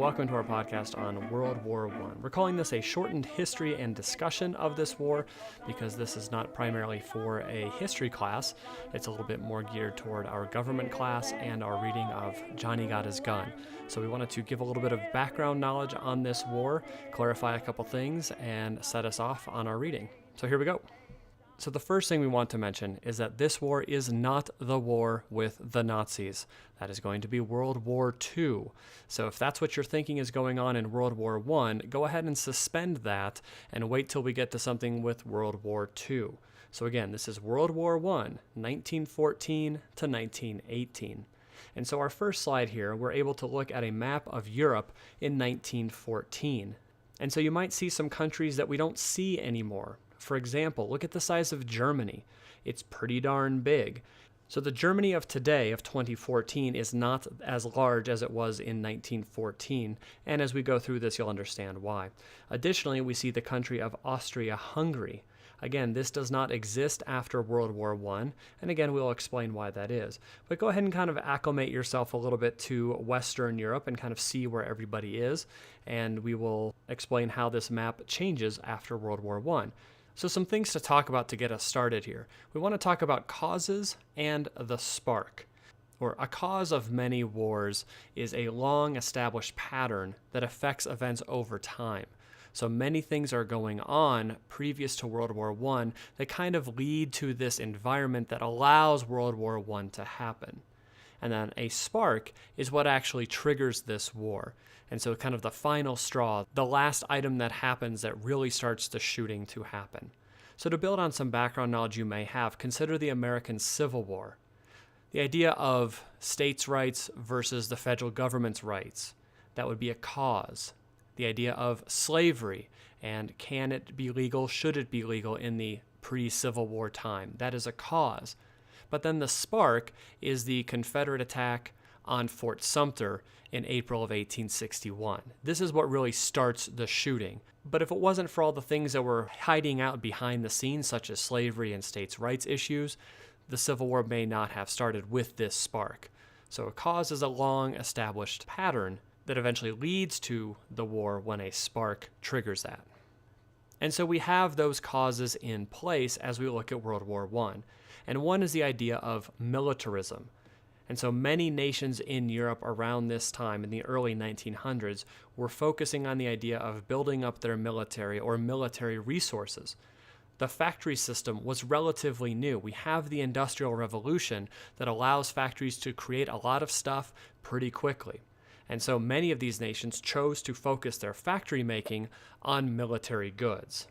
welcome to our podcast on World War I. We're calling this a shortened history and discussion of this war because this is not primarily for a history class. It's a little bit more geared toward our government class and our reading of Johnny Got His Gun. So we wanted to give a little bit of background knowledge on this war, clarify a couple things, and set us off on our reading. So here we go. So the first thing we want to mention is that this war is not the war with the Nazis. That is going to be World War II. So if that's what you're thinking is going on in World War I, go ahead and suspend that and wait till we get to something with World War II. So again, this is World War I, 1914 to 1918. And so our first slide here, we're able to look at a map of Europe in 1914. And so you might see some countries that we don't see anymore. For example, look at the size of Germany. It's pretty darn big. So the Germany of today, of 2014, is not as large as it was in 1914, and as we go through this, you'll understand why. Additionally, we see the country of Austria-Hungary. Again, this does not exist after World War I, and again, we'll explain why that is. But go ahead and kind of acclimate yourself a little bit to Western Europe and kind of see where everybody is, and we will explain how this map changes after World War I. So some things to talk about to get us started here. We want to talk about causes and the spark. Or a cause of many wars is a long established pattern that affects events over time. So many things are going on previous to World War I that kind of lead to this environment that allows World War I to happen. And then a spark is what actually triggers this war. And so kind of the final straw, the last item that happens that really starts the shooting to happen. So to build on some background knowledge you may have, consider the American Civil War. The idea of states' rights versus the federal government's rights, that would be a cause. The idea of slavery, and can it be legal, should it be legal in the pre-Civil War time, that is a cause. But then the spark is the Confederate attack on Fort Sumter in April of 1861. This is what really starts the shooting. But if it wasn't for all the things that were hiding out behind the scenes, such as slavery and states' rights issues, the Civil War may not have started with this spark. So a cause is a long-established pattern that eventually leads to the war when a spark triggers that. And so we have those causes in place as we look at World War I. And one is the idea of militarism. And so many nations in Europe around this time, in the early 1900s, were focusing on the idea of building up their military or military resources. The factory system was relatively new. We have the Industrial Revolution that allows factories to create a lot of stuff pretty quickly. And so many of these nations chose to focus their factory making on military goods.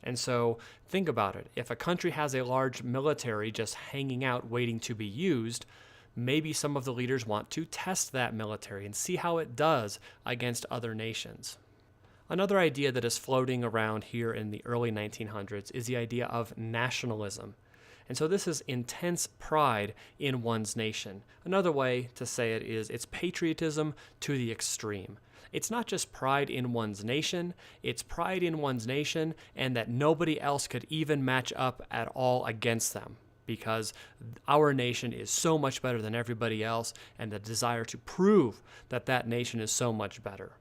And so think about it. If a country has a large military just hanging out waiting to be used, maybe some of the leaders want to test that military and see how it does against other nations. Another idea that is floating around here in the early 1900s is the idea of nationalism. And so this is intense pride in one's nation. Another way to say it is it's patriotism to the extreme. It's not just pride in one's nation, it's pride in one's nation and that nobody else could even match up at all against them, because our nation is so much better than everybody else, and the desire to prove that that nation is so much better.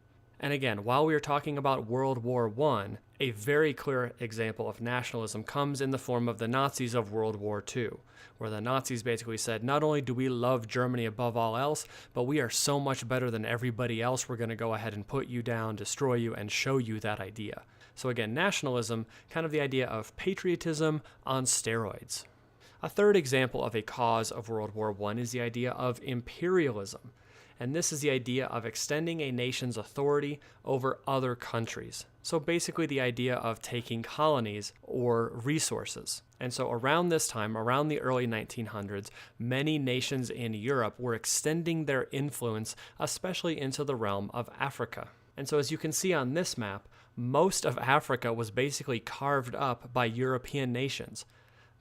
And again, while we are talking about World War I, a very clear example of nationalism comes in the form of the Nazis of World War II, where the Nazis basically said, not only do we love Germany above all else, but we are so much better than everybody else, we're going to go ahead and put you down, destroy you, and show you that idea. So again, nationalism, kind of the idea of patriotism on steroids. A third example of a cause of World War I is the idea of imperialism. And this is the idea of extending a nation's authority over other countries. So basically the idea of taking colonies or resources. And so around this time, around the early 1900s, many nations in Europe were extending their influence, especially into the realm of Africa. And so as you can see on this map, most of Africa was basically carved up by European nations.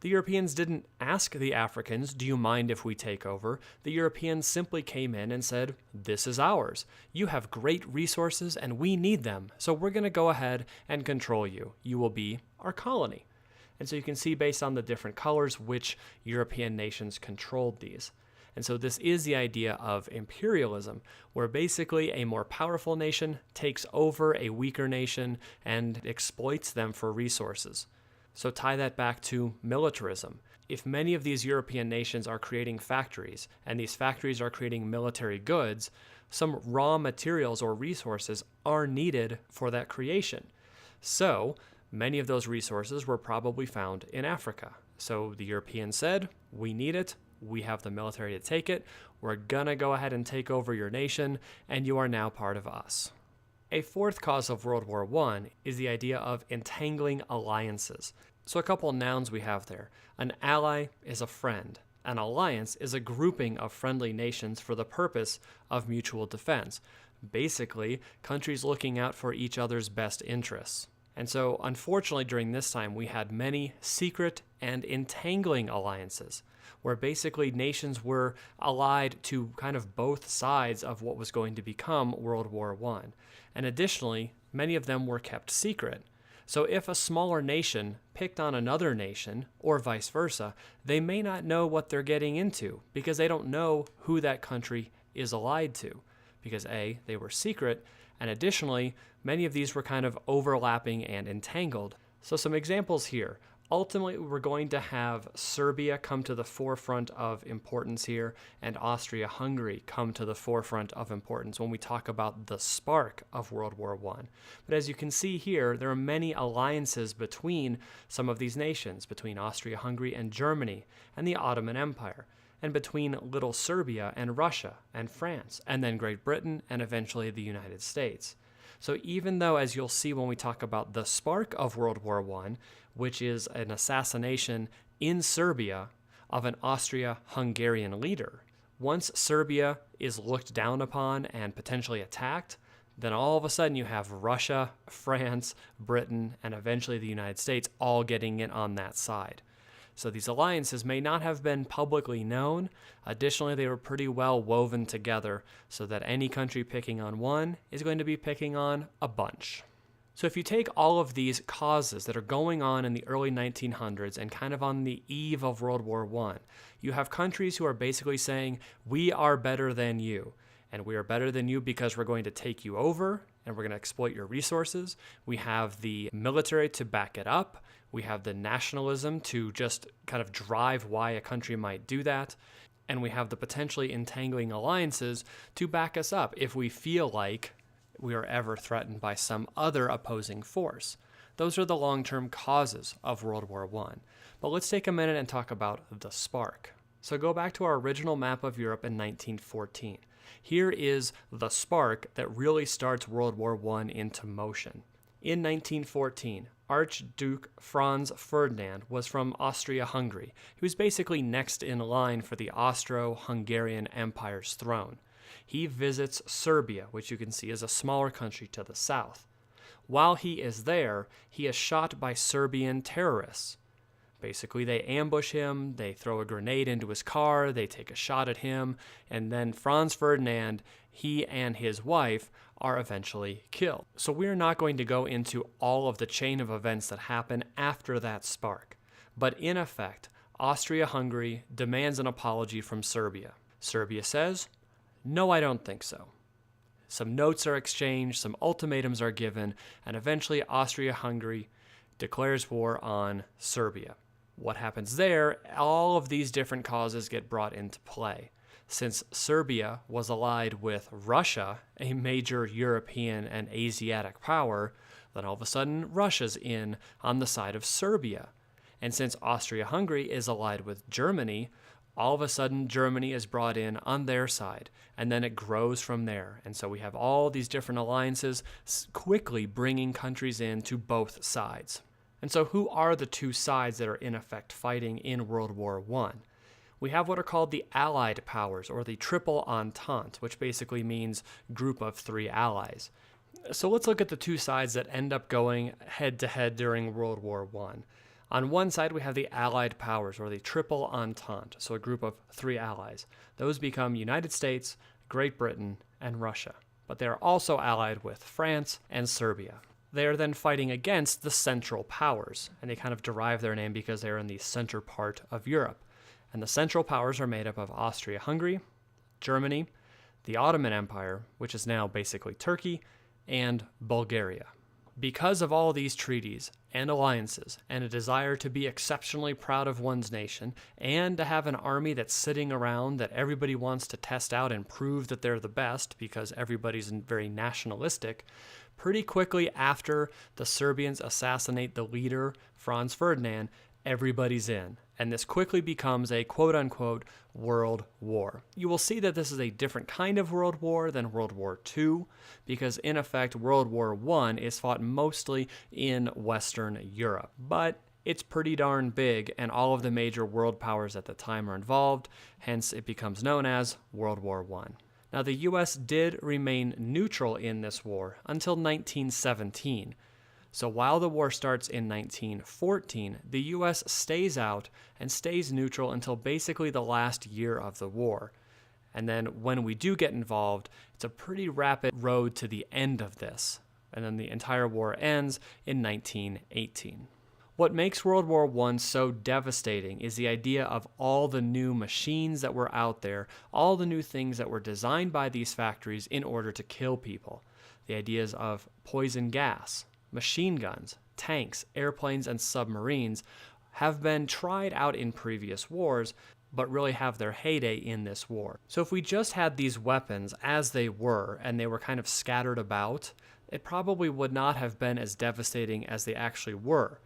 The Europeans didn't ask the Africans, do you mind if we take over? The Europeans simply came in and said, this is ours. You have great resources and we need them, so we're going to go ahead and control you. You will be our colony. And so you can see based on the different colors which European nations controlled these. And so this is the idea of imperialism, where basically a more powerful nation takes over a weaker nation and exploits them for resources. So tie that back to militarism. If many of these European nations are creating factories, and these factories are creating military goods, some raw materials or resources are needed for that creation. So many of those resources were probably found in Africa. So the Europeans said, we need it, we have the military to take it, we're gonna go ahead and take over your nation, and you are now part of us. A fourth cause of World War I is the idea of entangling alliances. So a couple nouns we have there. An ally is a friend. An alliance is a grouping of friendly nations for the purpose of mutual defense. Basically, countries looking out for each other's best interests. And so, unfortunately, during this time, we had many secret and entangling alliances, where basically nations were allied to kind of both sides of what was going to become World War I. And additionally, many of them were kept secret. So if a smaller nation picked on another nation, or vice versa, they may not know what they're getting into because they don't know who that country is allied to. Because A, they were secret, and additionally, many of these were kind of overlapping and entangled. So some examples here. Ultimately, we're going to have Serbia come to the forefront of importance here, and Austria-Hungary come to the forefront of importance when we talk about the spark of World War I. But as you can see here, there are many alliances between some of these nations, between Austria-Hungary and Germany and the Ottoman Empire, and between Little Serbia and Russia and France, and then Great Britain and eventually the United States. So even though, as you'll see when we talk about the spark of World War I, which is an assassination in Serbia of an Austria-Hungarian leader, once Serbia is looked down upon and potentially attacked, then all of a sudden you have Russia, France, Britain, and eventually the United States all getting in on that side. So these alliances may not have been publicly known. Additionally, they were pretty well woven together so that any country picking on one is going to be picking on a bunch. So if you take all of these causes that are going on in the early 1900s and kind of on the eve of World War I, you have countries who are basically saying, we are better than you. And we are better than you because we're going to take you over and we're going to exploit your resources. We have the military to back it up. We have the nationalism to just kind of drive why a country might do that. And we have the potentially entangling alliances to back us up if we feel like we are ever threatened by some other opposing force. Those are the long-term causes of World War I. But let's take a minute and talk about the spark. So go back to our original map of Europe in 1914. Here is the spark that really starts World War I into motion. In 1914, Archduke Franz Ferdinand was from Austria-Hungary. He was basically next in line for the Austro-Hungarian Empire's throne. He visits Serbia, which you can see is a smaller country to the south. While he is there, he is shot by Serbian terrorists. Basically, they ambush him, they throw a grenade into his car, they take a shot at him, and then Franz Ferdinand, he and his wife, are eventually killed. So we're not going to go into all of the chain of events that happen after that spark. But in effect, Austria-Hungary demands an apology from Serbia. Serbia says, no, I don't think so. Some notes are exchanged, some ultimatums are given, and eventually Austria-Hungary declares war on Serbia. What happens there, all of these different causes get brought into play. Since Serbia was allied with Russia, a major European and Asiatic power, then all of a sudden Russia's in on the side of Serbia. And since Austria-Hungary is allied with Germany, all of a sudden Germany is brought in on their side, and then it grows from there. And so we have all these different alliances quickly bringing countries in to both sides. And so who are the two sides that are in effect fighting in World War I? We have what are called the Allied powers, or the Triple Entente, which basically means group of three allies. So let's look at the two sides that end up going head-to-head during World War I. On one side, we have the Allied powers, or the Triple Entente, so a group of three allies. Those become United States, Great Britain, and Russia. But they are also allied with France and Serbia. They are then fighting against the Central Powers, and they kind of derive their name because they're in the center part of Europe. And the Central Powers are made up of Austria-Hungary, Germany, the Ottoman Empire, which is now basically Turkey, and Bulgaria. Because of all these treaties and alliances and a desire to be exceptionally proud of one's nation and to have an army that's sitting around that everybody wants to test out and prove that they're the best because everybody's very nationalistic, pretty quickly after the Serbians assassinate the leader, Franz Ferdinand, everybody's in. And this quickly becomes a quote-unquote world war. You will see that this is a different kind of world war than World War II, because in effect, World War I is fought mostly in Western Europe. But it's pretty darn big, and all of the major world powers at the time are involved, hence it becomes known as World War I. Now, the US did remain neutral in this war until 1917. So while the war starts in 1914, the US stays out and stays neutral until basically the last year of the war. And then when we do get involved, it's a pretty rapid road to the end of this. And then the entire war ends in 1918. What makes World War I so devastating is the idea of all the new machines that were out there, all the new things that were designed by these factories in order to kill people. The ideas of poison gas, machine guns, tanks, airplanes, and submarines have been tried out in previous wars, but really have their heyday in this war. So if we just had these weapons as they were, and they were kind of scattered about, it probably would not have been as devastating as they actually were.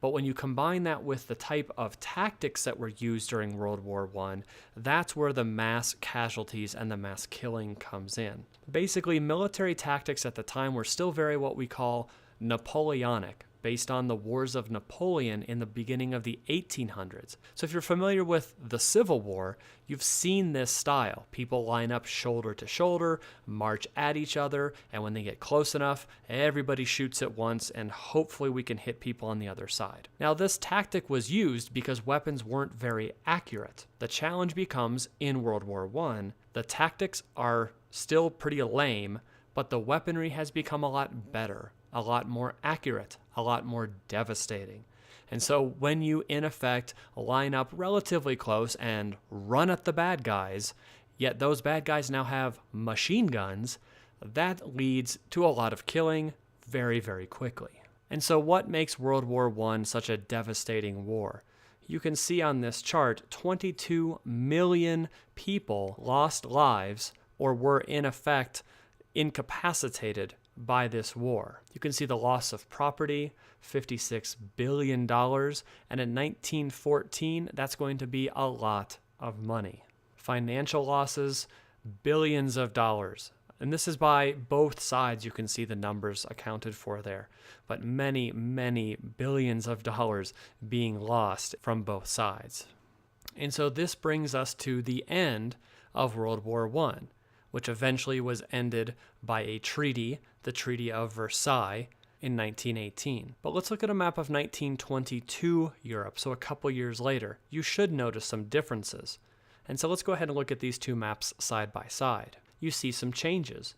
But when you combine that with the type of tactics that were used during World War I, that's where the mass casualties and the mass killing comes in. Basically, military tactics at the time were still very what we call Napoleonic, based on the wars of Napoleon in the beginning of the 1800s. So if you're familiar with the Civil War, you've seen this style. People line up shoulder to shoulder, march at each other, and when they get close enough, everybody shoots at once, and hopefully we can hit people on the other side. Now, this tactic was used because weapons weren't very accurate. The challenge becomes, in World War I, the tactics are still pretty lame, but the weaponry has become a lot better, a lot more accurate, a lot more devastating. And so when you, in effect, line up relatively close and run at the bad guys, yet those bad guys now have machine guns, that leads to a lot of killing very, very quickly. And so what makes World War I such a devastating war? You can see on this chart, 22 million people lost lives or were, in effect, incapacitated by this war. You can see the loss of property, $56 billion, and in 1914, that's going to be a lot of money. Financial losses, billions of dollars. And this is by both sides. You can see the numbers accounted for there. But many, many billions of dollars being lost from both sides. And so this brings us to the end of World War I, which eventually was ended by a treaty, the Treaty of Versailles, in 1918. But let's look at a map of 1922 Europe, so a couple years later. You should notice some differences. And so let's go ahead and look at these two maps side by side. You see some changes.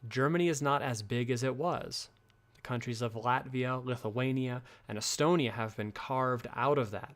Germany is not as big as it was. The countries of Latvia, Lithuania, and Estonia have been carved out of that.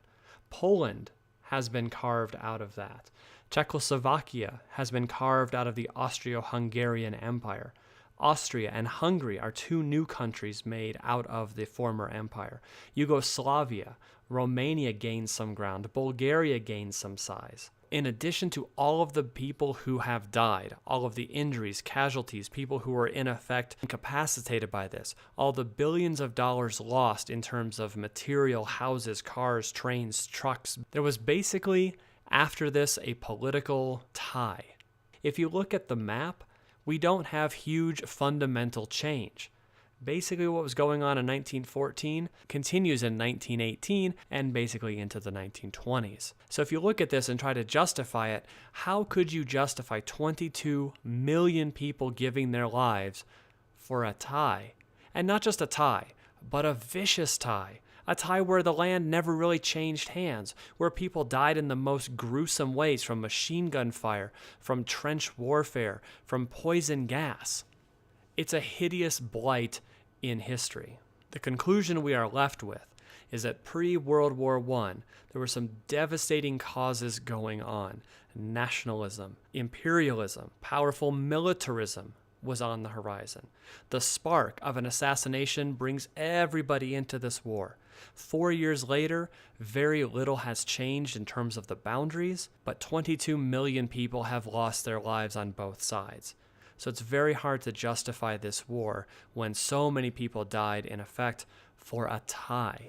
Poland has been carved out of that. Czechoslovakia has been carved out of the Austro-Hungarian Empire. Austria and Hungary are two new countries made out of the former empire. Yugoslavia, Romania gained some ground. Bulgaria gained some size. In addition to all of the people who have died, all of the injuries, casualties, people who were in effect incapacitated by this, all the billions of dollars lost in terms of material, houses, cars, trains, trucks, there was basically, after this, a political tie. If you look at the map, we don't have huge fundamental change. Basically what was going on in 1914 continues in 1918 and basically into the 1920s. So if you look at this and try to justify it, how could you justify 22 million people giving their lives for a tie? And not just a tie, but a vicious tie. A tie where the land never really changed hands, where people died in the most gruesome ways, from machine gun fire, from trench warfare, from poison gas. It's a hideous blight in history. The conclusion we are left with is that pre-World War I, there were some devastating causes going on. Nationalism, imperialism, powerful militarism was on the horizon. The spark of an assassination brings everybody into this war. 4 years later, very little has changed in terms of the boundaries, but 22 million people have lost their lives on both sides. So it's very hard to justify this war when so many people died, in effect, for a tie.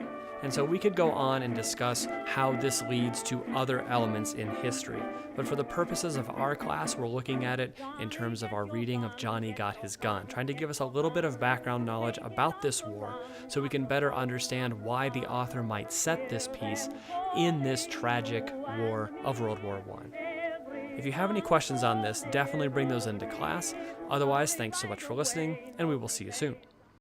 And so we could go on and discuss how this leads to other elements in history. But for the purposes of our class, we're looking at it in terms of our reading of Johnny Got His Gun, trying to give us a little bit of background knowledge about this war so we can better understand why the author might set this piece in this tragic war of World War I. If you have any questions on this, definitely bring those into class. Otherwise, thanks so much for listening, and we will see you soon.